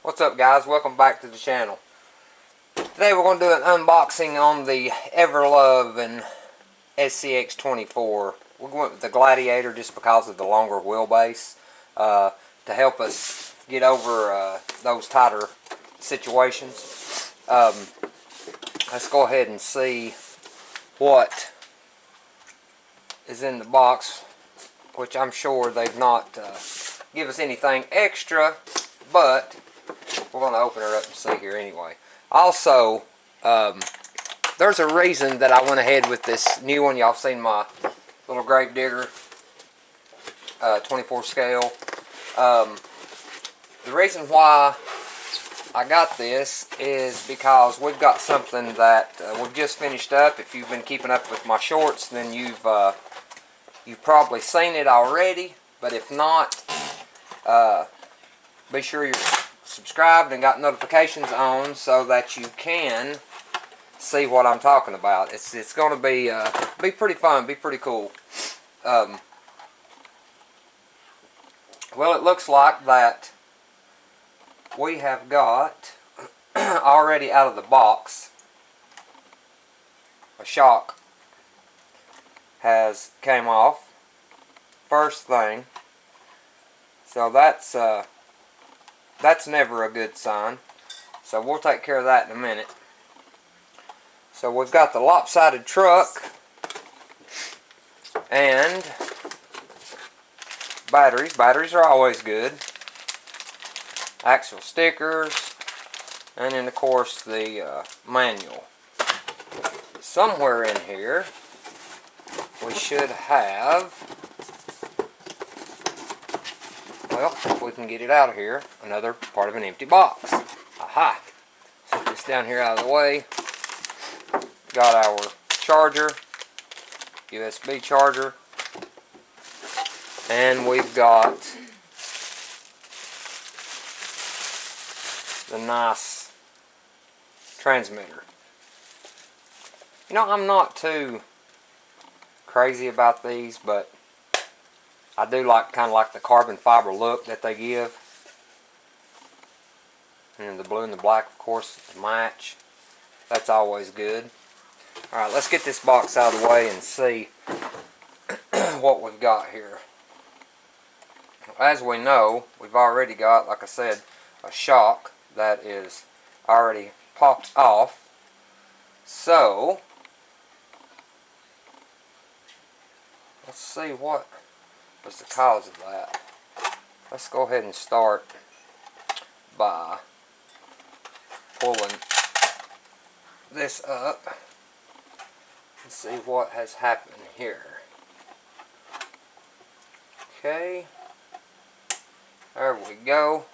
What's up, guys? Welcome back to the channel. Today we're going to do an unboxing on the Everlove and SCX24. We're going with the Gladiator just because of the longer wheelbase to help us get over those tighter situations. Let's go ahead and see what is in the box, which I'm sure they've not give us anything extra, but we're going to open her up and see here anyway. Also, there's a reason that I went ahead with this new one. Y'all seen my little grave digger 24 scale. The reason why I got this is because we've got something that we've just finished up. If you've been keeping up with my shorts, then you've probably seen it already. But if not, be sure you're subscribed and got notifications on so that you can see what I'm talking about. It's going to be pretty fun, be pretty cool. Well, it looks like that we have got already out of the box a shock has came off first thing, so that's never a good sign. So we'll take care of that in a minute. So we've got the lopsided truck and batteries. Batteries are always good. Actual stickers, and then of course the manual. Somewhere in here we should have, well, if we can get it out of here, another part of an empty box. Aha! Set this down here out of the way. Got our charger, USB charger, and we've got the nice transmitter. You know, I'm not too crazy about these, but I do like kind of like the carbon fiber look that they give. And the blue and the black, of course, to match. That's always good. Alright, let's get this box out of the way and see what we've got here. As we know, we've already got, like I said, a shock that is already popped off. So, let's see what was the cause of that. Let's go ahead and start by pulling this up and see what has happened here. Okay, there we go.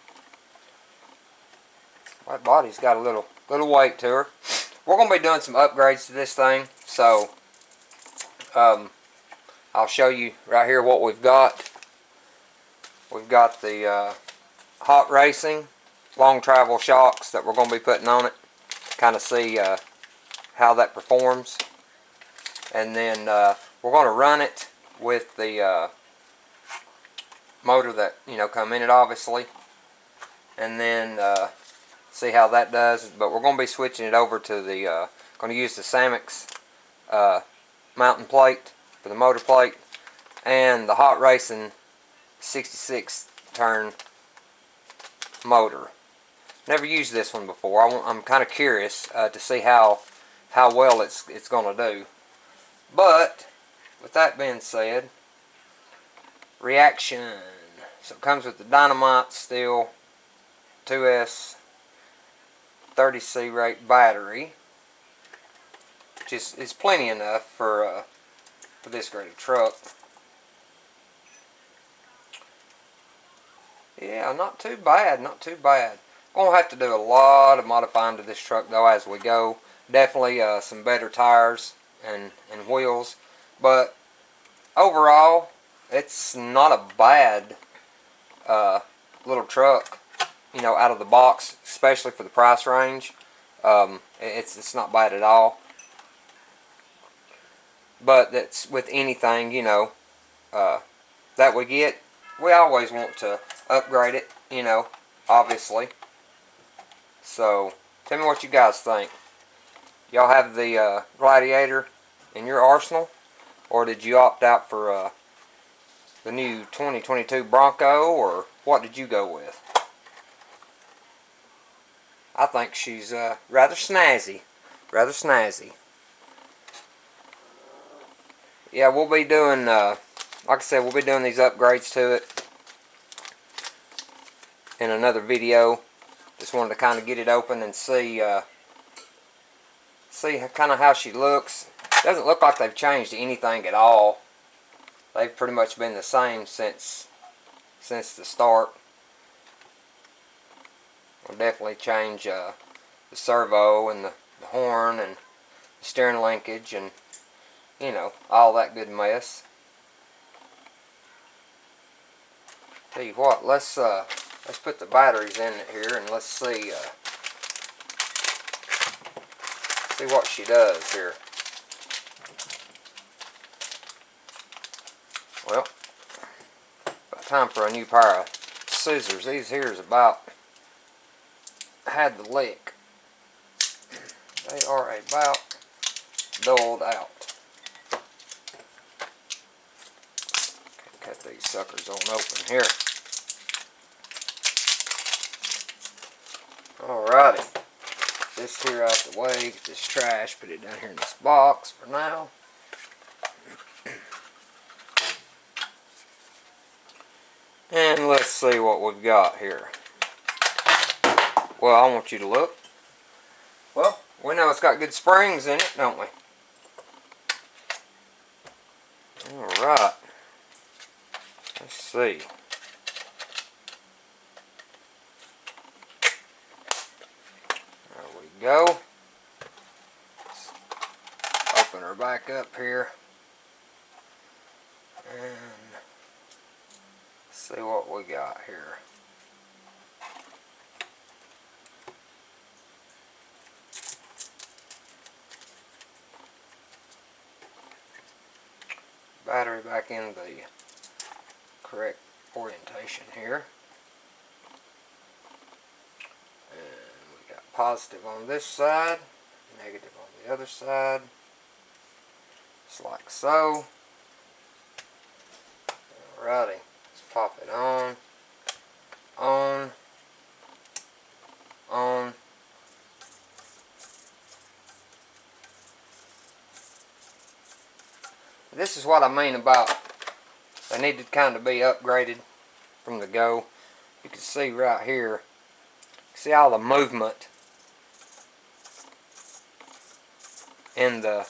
My body's got a little weight to her. We're going to be doing some upgrades to this thing, so I'll show you right here what we've got. We've got the hot racing long travel shocks that we're going to be putting on it. Kind of see how that performs. And then we're going to run it with the motor that, you know, come in it, obviously. And then see how that does. But we're going to be switching it over to the, going to use the Samix mounting plate for the motor plate, and the hot racing 66 turn motor. Never used this one before. I'm kind of curious to see how well it's going to do. But with that being said, reaction. So it comes with the Dynamite Steel 2S 30C rate battery, which is plenty enough for this grade of truck. Yeah, not too bad, not too bad. Gonna have to do a lot of modifying to this truck though as we go. Definitely some better tires and wheels, but overall it's not a bad little truck, you know, out of the box, especially for the price range. It's not bad at all. But that's with anything, you know, that we get, we always want to upgrade it, you know, obviously. So tell me what you guys think. Y'all have the Gladiator in your arsenal, or did you opt out for the new 2022 Bronco, or what did you go with? I think she's rather snazzy. Rather snazzy. Yeah, we'll be doing, like I said, we'll be doing these upgrades to it in another video. Just wanted to kind of get it open and see kind of how she looks. Doesn't look like they've changed anything at all. They've pretty much been the same since the start. We'll definitely change the servo and the horn and the steering linkage and, you know, all that good mess. Tell you what, let's put the batteries in it here and let's see what she does here. Well, about time for a new pair of scissors. These here is about had the lick. They are about dulled out. Cut these suckers on open here. Alrighty. This here out the way. Get this trash. Put it down here in this box for now. And let's see what we've got here. Well, I want you to look. Well, we know it's got good springs in it, don't we? Alright. Let's see. There we go. Let's open her back up here. And see what we got here. Battery back in the correct orientation here. And we got positive on this side, negative on the other side. Just like so. Alrighty. Pop it on, on. This is what I mean about they need to kind of be upgraded from the go. You can see right here, see all the movement in the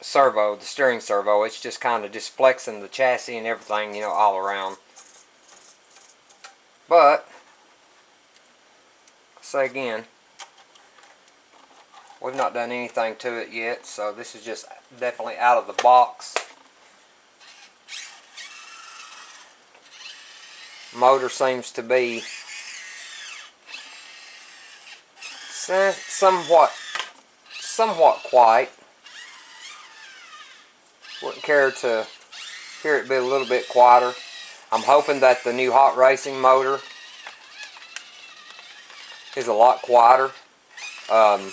servo, the steering servo. It's just kind of just flexing the chassis and everything, you know, all around. But say again, we've not done anything to it yet, so this is just definitely out of the box. Motor seems to be somewhat quiet. Wouldn't care to hear it be a little bit quieter. I'm hoping that the new hot racing motor is a lot quieter. And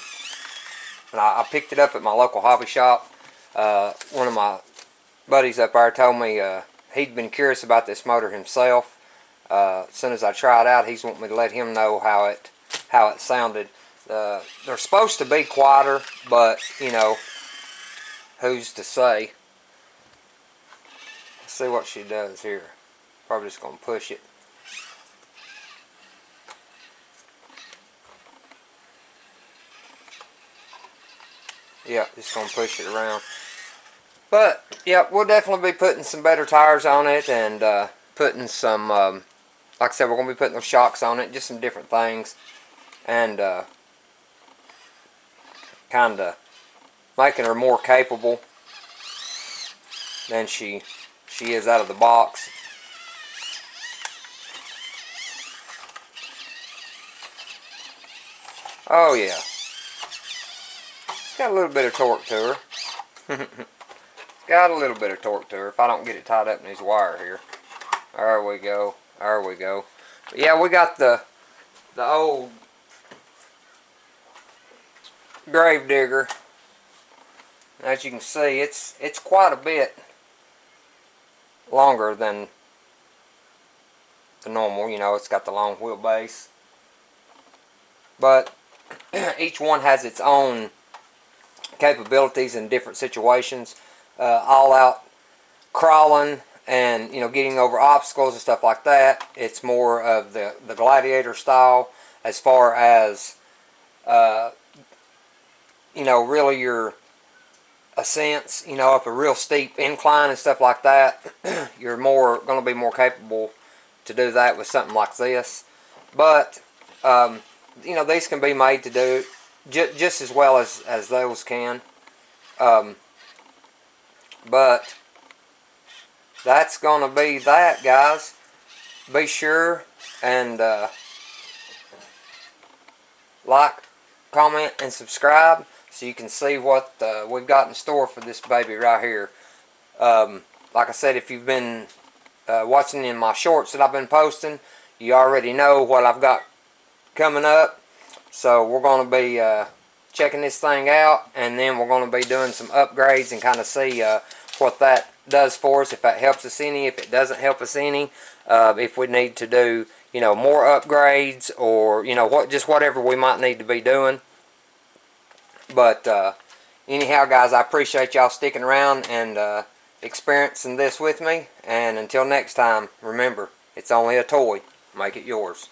I picked it up at my local hobby shop. One of my buddies up there told me he'd been curious about this motor himself. As soon as I try it out, he's wanting me to let him know how it sounded. They're supposed to be quieter, but you know, who's to say? Let's see what she does here. Probably just gonna push it. Yeah, just gonna push it around. But yeah, we'll definitely be putting some better tires on it and putting some, like I said, we're gonna be putting those shocks on it, just some different things, and kind of making her more capable than she is out of the box. Oh yeah. Got a little bit of torque to her. Got a little bit of torque to her if I don't get it tied up in this wire here. There we go. There we go. But yeah, we got the the old grave digger. As you can see, it's quite a bit longer than the normal. You know, it's got the long wheelbase, but each one has its own capabilities in different situations. All out crawling and, you know, getting over obstacles and stuff like that, it's more of the Gladiator style. As far as you know, really your ascents, you know, up a real steep incline and stuff like that, you're going to be more capable to do that with something like this. But you know, these can be made to do just as well as those can. But that's going to be that, guys. Be sure and like, comment, and subscribe so you can see what we've got in store for this baby right here. Like I said, if you've been watching in my shorts that I've been posting, you already know what I've got coming up. So we're going to be checking this thing out, and then we're going to be doing some upgrades and kind of see what that does for us, if that helps us any, if it doesn't help us any, if we need to do, you know, more upgrades, or, you know, just whatever we might need to be doing. But anyhow, guys, I appreciate y'all sticking around and experiencing this with me. And until next time, remember, it's only a toy. Make it yours.